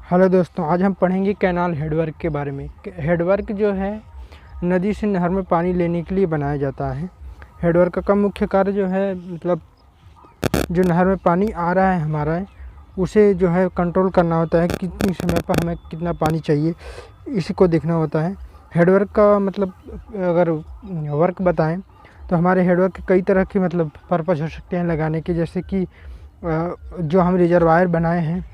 Hello दोस्तों, आज हम पढ़ेंगे कैनाल हेडवर्क के बारे में। हेडवर्क जो है नदी से नहर में पानी लेने के लिए बनाया जाता है। हेडवर्क का मुख्य कार्य जो है मतलब जो नहर में पानी आ रहा है हमारा उसे जो है कंट्रोल करना होता है, कितनी समय पर हमें कितना पानी चाहिए इसी को देखना होता है। हेडवर्क का मतलब अगर वर्क बताएं तो हमारे हेडवर्क के कई तरह के मतलब पर्पज़ हो सकते हैं लगाने के, जैसे कि जो हम रिजर्वायर बनाए हैं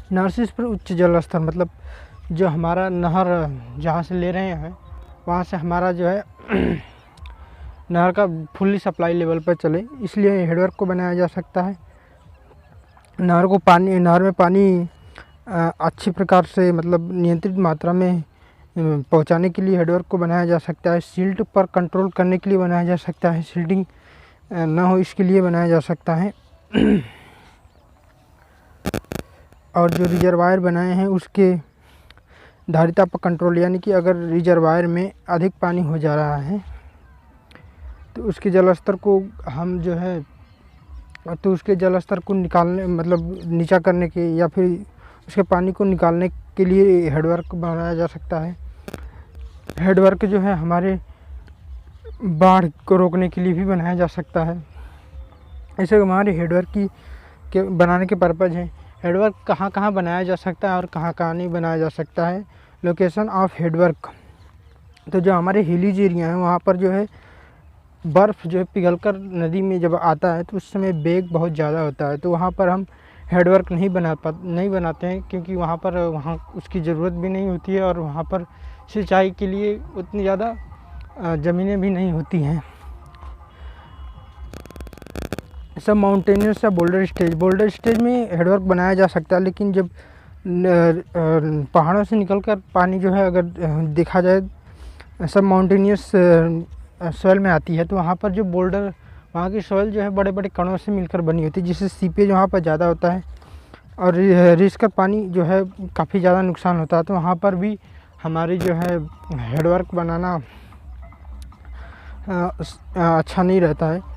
नर्सिस पर उच्च जल स्तर, मतलब जो हमारा नहर जहाँ से ले रहे हैं वहाँ से हमारा जो है नहर का फुल्ली सप्लाई लेवल पर चले, इसलिए हेडवर्क को बनाया जा सकता है। नहर में पानी अच्छी प्रकार से मतलब नियंत्रित मात्रा में पहुँचाने के लिए हेडवर्क को बनाया जा सकता है। सिल्ट पर कंट्रोल करने के लिए बनाया जा सकता है, सिल्टिंग ना हो इसके लिए बनाया जा सकता है। और जो रिजर्वायर बनाए हैं उसके धारिता पर कंट्रोल, यानी कि अगर रिजर्वायर में अधिक पानी हो जा रहा है तो उसके जल स्तर को हम जो है तो उसके जल स्तर को निकालने मतलब नीचा करने के या फिर उसके पानी को निकालने के लिए हेडवर्क बनाया जा सकता है। हेडवर्क जो है हमारे बाढ़ को रोकने के लिए भी बनाया जा सकता है। ऐसे हमारे हेडवर्क के बनाने के पर्पज़ हैं। हेडवर्क कहाँ कहाँ बनाया जा सकता है और कहाँ कहाँ नहीं बनाया जा सकता है। लोकेशन ऑफ हेडवर्क, तो जो हमारे हिलीज एरिया हैं वहाँ पर जो है बर्फ़ जो है पिघलकर नदी में जब आता है तो उस समय वेग बहुत ज़्यादा होता है, तो वहाँ पर हम हेडवर्क नहीं बनाते हैं, क्योंकि वहाँ उसकी ज़रूरत भी नहीं होती है और वहाँ पर सिंचाई के लिए उतनी ज़्यादा ज़मीनें भी नहीं होती हैं। सब माउंटेनियस या बोल्डर स्टेज में हेडवर्क बनाया जा सकता है, लेकिन जब पहाड़ों से निकलकर पानी जो है अगर देखा जाए सब माउंटेनियस सॉइल में आती है तो वहाँ पर जो बोल्डर वहाँ की सॉइल जो है बड़े बड़े कणों से मिलकर बनी होती है, जिससे सीपेज वहाँ पर ज़्यादा होता है और रिस्क का पानी जो है काफ़ी ज़्यादा नुकसान होता है। तो वहाँ पर भी हमारी जो है हेडवर्क बनाना अच्छा नहीं रहता है।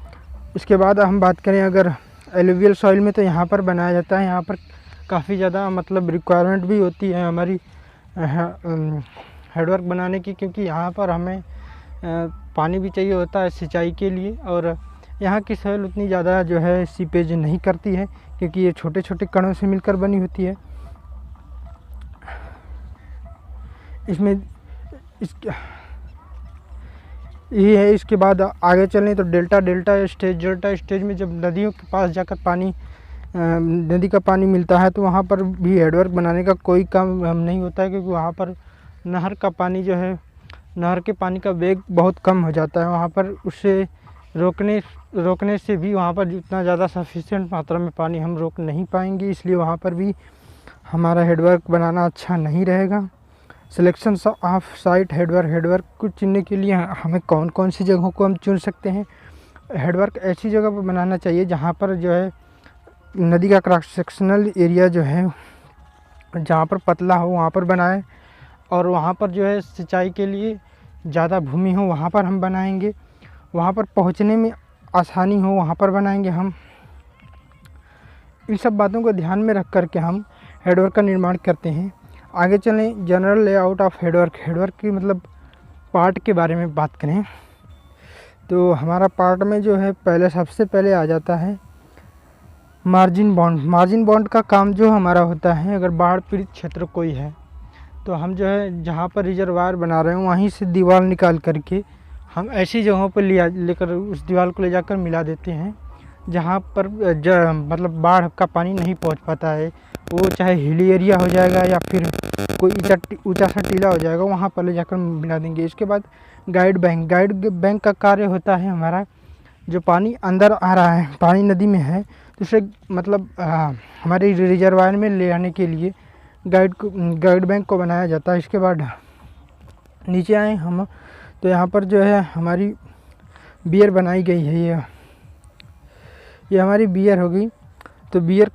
इसके बाद हम बात करें अगर एलुवियल सॉइल में, तो यहाँ पर बनाया जाता है। यहाँ पर काफ़ी ज़्यादा मतलब रिक्वायरमेंट भी होती है हमारी हेडवर्क बनाने की, क्योंकि यहाँ पर हमें पानी भी चाहिए होता है सिंचाई के लिए, और यहाँ की सॉइल उतनी ज़्यादा जो है सीपेज नहीं करती है, क्योंकि ये छोटे छोटे कणों से मिलकर बनी होती है। इसमें ये है। इसके बाद आगे चलें तो डेल्टा स्टेज में जब नदियों के पास जाकर नदी का पानी मिलता है तो वहाँ पर भी हेडवर्क बनाने का कोई काम नहीं होता है, क्योंकि वहाँ पर नहर के पानी का वेग बहुत कम हो जाता है। वहाँ पर उसे रोकने से भी वहाँ पर जितना ज़्यादा सफिशिएंट मात्रा में पानी हम रोक नहीं पाएंगे, इसलिए वहाँ पर भी हमारा हेडवर्क बनाना अच्छा नहीं रहेगा। सिलेक्शन ऑफ साइट हेडवर्क को चुनने के लिए हमें कौन कौन सी जगहों को हम चुन सकते हैं। हेडवर्क ऐसी जगह पर बनाना चाहिए जहाँ पर जो है नदी का क्रॉस सेक्शनल एरिया जो है जहाँ पर पतला हो वहाँ पर बनाएं, और वहाँ पर जो है सिंचाई के लिए ज़्यादा भूमि हो वहाँ पर हम बनाएंगे। वहाँ पर पहुँचने में आसानी हो वहाँ पर बनाएंगे हम। इन सब बातों को ध्यान में रख कर के हम हेडवर्क का निर्माण करते हैं। आगे चलें, जनरल लेआउट ऑफ हेडवर्क की मतलब पार्ट के बारे में बात करें तो हमारा पार्ट में जो है सबसे पहले आ जाता है मार्जिन बॉन्ड का काम जो हमारा होता है, अगर बाढ़ पीड़ित क्षेत्र कोई है तो हम जो है जहाँ पर रिजर्वायर बना रहे हैं वहीं से दीवार निकाल करके हम ऐसी जगहों पर लेकर उस दीवार को ले जाकर मिला देते हैं जहाँ पर मतलब बाढ़ का पानी नहीं पहुँच पाता है। वो चाहे हिली एरिया हो जाएगा या फिर कोई ऊंचा सा टीला हो जाएगा, वहाँ पर ले जाकर मिला देंगे। इसके बाद गाइड बैंक का कार्य होता है हमारा, जो पानी अंदर आ रहा है, पानी नदी में है तो उसे मतलब हमारे रिजर्वायर में ले आने के लिए गाइड बैंक को बनाया जाता है। इसके बाद नीचे आए हम तो यहाँ पर जो है हमारी बियर बनाई गई है। ये हमारी बियर हो गई। तो बियर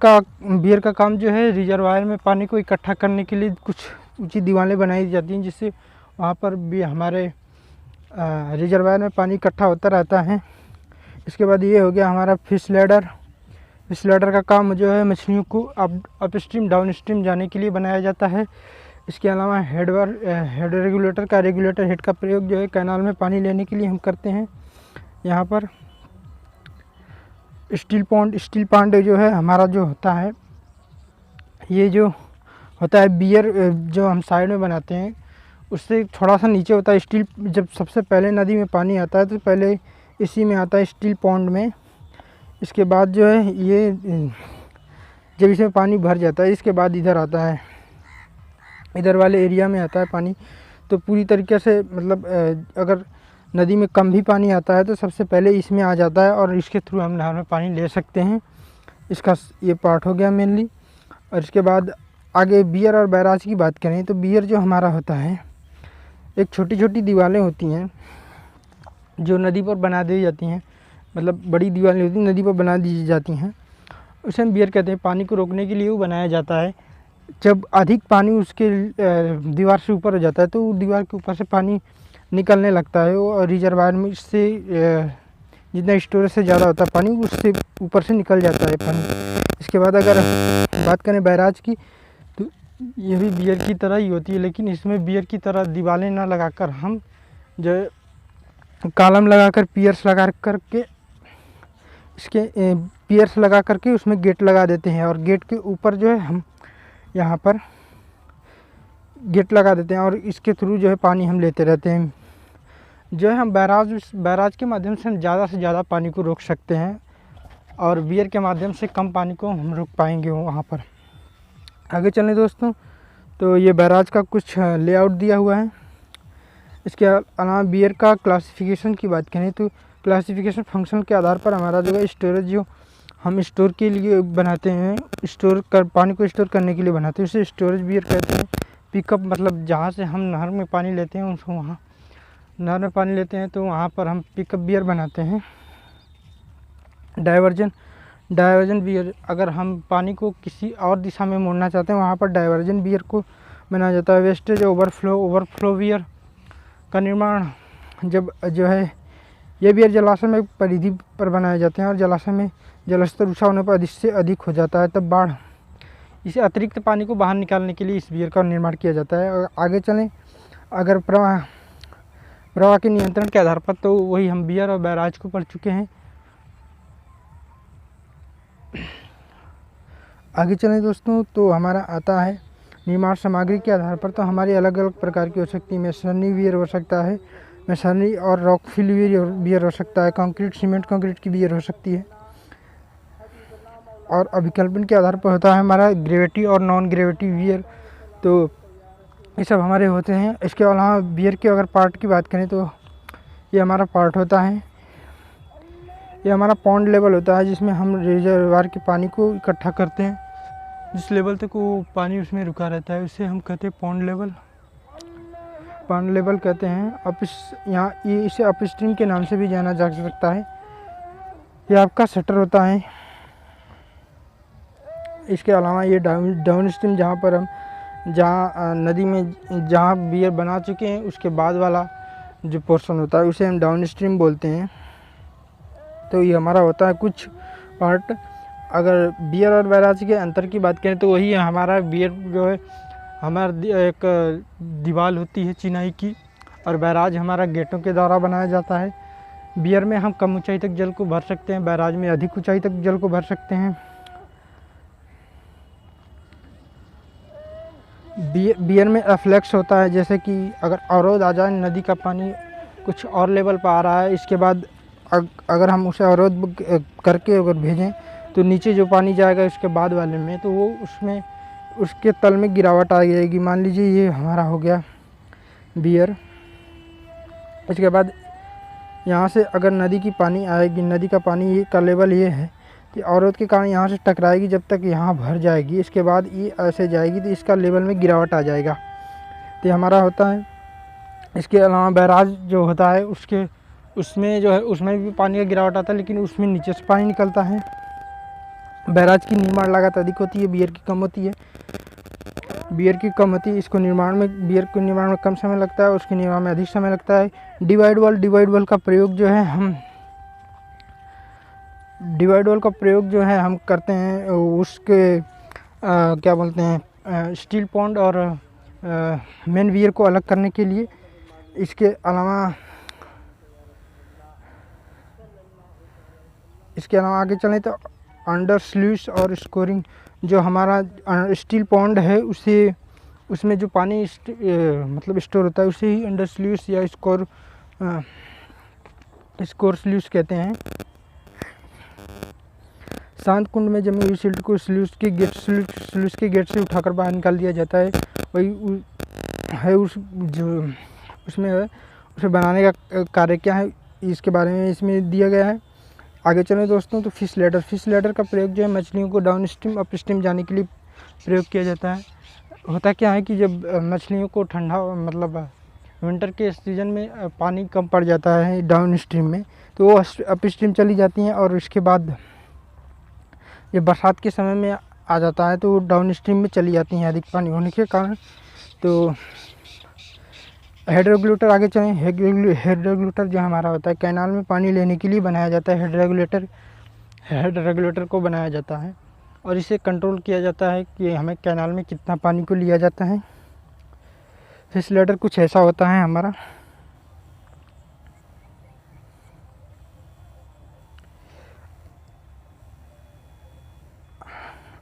का काम जो है रिजर्वायर में पानी को इकट्ठा करने के लिए कुछ ऊंची दीवारें बनाई जाती हैं, जिससे वहाँ पर भी हमारे रिजर्वायर में पानी इकट्ठा होता रहता है। इसके बाद ये हो गया हमारा फिश इस लैडर का काम जो है मछलियों को अप स्ट्रीम डाउन स्ट्रीम जाने के लिए बनाया जाता है। इसके अलावा हेड रेगुलेटर हेड का प्रयोग जो है कैनाल में पानी लेने के लिए हम करते हैं। यहाँ पर स्टील पॉन्ड जो है हमारा जो होता है, ये जो होता है बियर जो हम साइड में बनाते हैं उससे थोड़ा सा नीचे होता है स्टील। जब सबसे पहले नदी में पानी आता है तो पहले इसी में आता है स्टील पॉन्ड में। इसके बाद जो है ये जब इसमें पानी भर जाता है इसके बाद इधर आता है, इधर वाले एरिया में आता है पानी। तो पूरी तरीके से मतलब अगर नदी में कम भी पानी आता है तो सबसे पहले इसमें आ जाता है और इसके थ्रू हम नहर में पानी ले सकते हैं। इसका ये पार्ट हो गया मेनली। और इसके बाद आगे बियर और बैराज की बात करें तो बियर जो हमारा होता है, एक छोटी छोटी दीवारें होती हैं जो नदी पर बना दी जाती हैं, मतलब बड़ी दीवारें होती हैं नदी पर बना दी जाती हैं, उसे हम बियर कहते हैं। पानी को रोकने के लिए वो बनाया जाता है। जब अधिक पानी उसके दीवार से ऊपर हो जाता है तो दीवार के ऊपर से पानी निकलने लगता है और रिजर्वायर में इससे जितना स्टोरेज से ज़्यादा होता है पानी उससे ऊपर से निकल जाता है पानी। इसके बाद अगर बात करें बैराज की तो ये भी बियर की तरह ही होती है, लेकिन इसमें बियर की तरह दीवारें ना लगाकर हम जो कॉलम लगाकर पियर्स लगा करके इसके पियर्स लगा करके उसमें गेट लगा देते हैं और गेट के ऊपर जो है हम यहाँ पर गेट लगा देते हैं और इसके थ्रू जो है पानी हम लेते रहते हैं। जो है हम बैराज के माध्यम से हम ज़्यादा से ज़्यादा पानी को रोक सकते हैं और बियर के माध्यम से कम पानी को हम रोक पाएंगे वहाँ पर। आगे चलें दोस्तों, तो ये बैराज का कुछ लेआउट दिया हुआ है। इसके अलावा बियर का क्लासिफिकेशन की बात करें तो क्लासिफिकेशन फंक्शन के आधार पर हमारा जो है स्टोरेज जो हम स्टोर के लिए बनाते हैं, पानी को स्टोर करने के लिए बनाते हैं, उसे स्टोरेज बियर कहते हैं। पिकअप मतलब जहाँ से हम नहर में पानी लेते हैं उसको वहाँ नहर में पानी लेते हैं तो वहाँ पर हम पिकअप बियर बनाते हैं। डाइवर्जन बियर, अगर हम पानी को किसी और दिशा में मोड़ना चाहते हैं वहाँ पर डाइवर्जन बियर को बनाया जाता है। वेस्टेज ओवरफ्लो बियर का निर्माण जब जो है ये बियर जलाशय में परिधि पर बनाए जाते हैं और जलाशय में जलस्तर ऊँचा होने पर इससे अधिक हो जाता है तब बाढ़, इसे अतिरिक्त पानी को बाहर निकालने के लिए इस बियर का निर्माण किया जाता है। और आगे चलें, अगर प्रवाह के नियंत्रण के आधार पर तो वही हम बियर और बैराज को पढ़ चुके हैं। आगे चलें दोस्तों, तो हमारा आता है निर्माण सामग्री के आधार पर। तो हमारी अलग अलग प्रकार की हो सकती है। मेसनरी बियर हो सकता है, मेसनरी और रॉकफिल बियर हो सकता है, कंक्रीट सीमेंट कंक्रीट की बियर हो सकती है। और अभिकल्पन के आधार पर होता है हमारा ग्रेविटी और नॉन ग्रेविटी बियर, तो ये सब हमारे होते हैं। इसके अलावा बियर के अगर पार्ट की बात करें तो ये हमारा पार्ट होता है, ये हमारा पॉन्ड लेवल होता है जिसमें हम रिजर्वायर के पानी को इकट्ठा करते हैं। जिस लेवल तक वो पानी उसमें रुका रहता है उसे हम कहते हैं पॉन्ड लेवल कहते हैं। यहाँ इसे अपस्ट्रीम के नाम से भी जाना जा सकता है। ये आपका शटर होता है। इसके अलावा ये डाउन स्ट्रीम जहाँ नदी में जहाँ बियर बना चुके हैं उसके बाद वाला जो पोर्शन होता है उसे हम डाउन स्ट्रीम बोलते हैं। तो ये हमारा होता है कुछ पार्ट। अगर बियर और बैराज के अंतर की बात करें तो वही है, हमारा बियर जो है हमारा एक दीवार होती है चिनाई की और बैराज हमारा गेटों के द्वारा बनाया जाता है। बियर में हम कम ऊंचाई तक जल को भर सकते हैं, बैराज में अधिक ऊंचाई तक जल को भर सकते हैं। बियर में एफ्लेक्स होता है, जैसे कि अगर अवरोध आ जाए, नदी का पानी कुछ और लेवल पर आ रहा है, इसके बाद अगर हम उसे अवरोध करके अगर भेजें तो नीचे जो पानी जाएगा उसके बाद वाले में तो वो उसमें उसके तल में गिरावट आ जाएगी। मान लीजिए ये हमारा हो गया बियर। इसके बाद यहाँ से अगर नदी की पानी आएगी, नदी का पानी ये का लेवल ये है कि अवरोध के कारण यहाँ से टकराएगी, जब तक यहाँ भर जाएगी इसके बाद ये ऐसे जाएगी तो इसका लेवल में गिरावट आ जाएगा। तो हमारा होता है। इसके अलावा बैराज जो होता है उसमें जो है उसमें भी पानी का गिरावट आता है, लेकिन उसमें नीचे से पानी निकलता है। बैराज की निर्माण लागत अधिक होती है, बियर की कम होती है। बियर की कम होती है, बियर को निर्माण में कम समय लगता है, उसके निर्माण में अधिक समय लगता है। डिवाइड वॉल का प्रयोग जो है हम डिवाइड वॉल का प्रयोग जो है हम करते हैं उसके क्या बोलते हैं स्टील पॉन्ड और मेन वियर को अलग करने के लिए। इसके अलावा आगे चलें तो अंडर स्लूस और स्कोरिंग, जो हमारा स्टील पॉन्ड है उसमें जो पानी मतलब स्टोर होता है उसे ही अंडर स्लूस या स्कोर स्लूस कहते हैं। शांत कुंड में जमी हुई सिल्ट को स्लूस के गेट से उठाकर बाहर निकाल दिया जाता है। वही है उसमें है उसे बनाने का कार्य क्या है इसके बारे में इसमें दिया गया है। आगे चलें दोस्तों तो फिश लैडर का प्रयोग जो है मछलियों को डाउन स्ट्रीम अप स्ट्रीम जाने के लिए प्रयोग किया जाता है। होता क्या है कि जब मछलियों को ठंडा मतलब विंटर के सीज़न में पानी कम पड़ जाता है डाउन स्ट्रीम में, तो वो अप स्ट्रीम चली जाती हैं और उसके बाद जब बरसात के समय में आ जाता है तो वो डाउन स्ट्रीम में चली जाती हैं अधिक पानी होने के कारण। तो हेड रेगुलेटर, आगे चलें। हेड रेगुलेटर जो हमारा होता है कैनाल में पानी लेने के लिए बनाया जाता है। हेड रेगुलेटर को बनाया जाता है और इसे कंट्रोल किया जाता है कि हमें कैनाल में कितना पानी को लिया जाता है। फिश लैडर कुछ ऐसा होता है हमारा।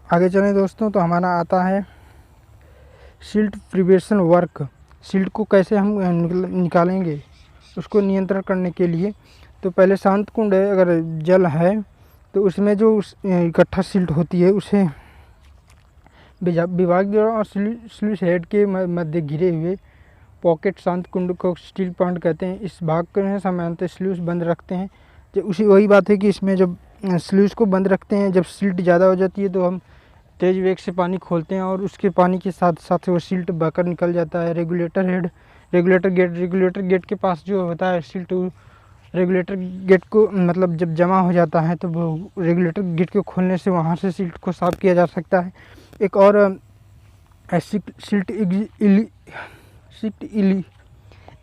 आगे चलें दोस्तों तो हमारा आता है सिल्ट प्रिवेंशन वर्क। सिल्ट को कैसे हम निकालेंगे उसको नियंत्रण करने के लिए, तो पहले शांत कुंड है अगर जल है तो उसमें जो इकट्ठा सिल्ट होती है उसे विभाग द्वारा और स्लूस हेड के मध्य घिरे हुए पॉकेट शांत कुंड को स्टील पॉन्ड कहते हैं। इस भाग को सामान्यतः स्लूस बंद रखते हैं। जो वही बात है कि इसमें जब स्लूस को बंद रखते हैं, जब सिल्ट ज़्यादा हो जाती है तो हम तेज वेग से पानी खोलते हैं और उसके पानी के साथ साथ वो सिल्ट बहकर निकल जाता है। रेगुलेटर गेट के पास जो होता है सिल्ट, रेगुलेटर गेट को मतलब जब जमा हो जाता है तो वो रेगुलेटर गेट को खोलने से वहाँ से सिल्ट को साफ़ किया जा सकता है। एक और सिल्ट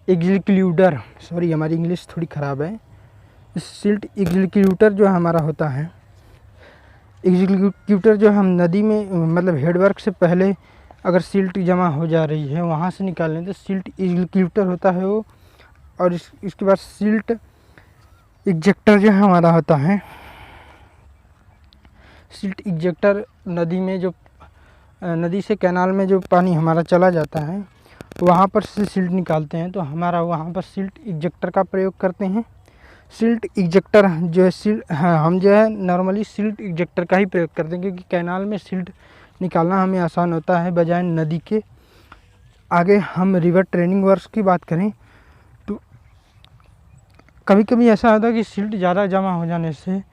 एग्जीक्यूटर, सॉरी हमारी इंग्लिश थोड़ी ख़राब है। सिल्ट एग्जीक्यूटर जो हमारा होता है, एग्जीक्यूटर जो हम नदी में मतलब हेडवर्क से पहले अगर सिल्ट जमा हो जा रही है वहाँ से निकाल लें तो सिल्ट एग्जीक्यूटर होता है वो। और इसके बाद सिल्ट इजेक्टर जो हमारा होता है, सिल्ट इजेक्टर नदी से कैनाल में जो पानी हमारा चला जाता है वहाँ पर से सिल्ट निकालते हैं, तो हमारा वहाँ पर सिल्ट इजेक्टर का प्रयोग करते हैं। सिल्ट इजेक्टर जो है हम जो है नॉर्मली सिल्ट इजेक्टर का ही प्रयोग करते हैं क्योंकि कैनाल में सिल्ट निकालना हमें आसान होता है बजाय नदी के। आगे हम रिवर ट्रेनिंग वर्क्स की बात करें तो कभी कभी ऐसा होता है कि सिल्ट ज़्यादा जमा हो जाने से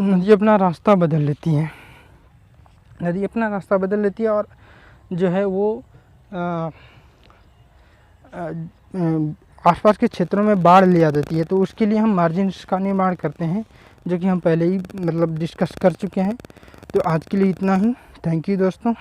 नदी अपना रास्ता बदल लेती है और जो है वो आसपास के क्षेत्रों में बाढ़ ले आ देती है। तो उसके लिए हम मार्जिन्स का निर्माण करते हैं जो कि हम पहले ही मतलब डिस्कस कर चुके हैं। तो आज के लिए इतना ही। थैंक यू दोस्तों।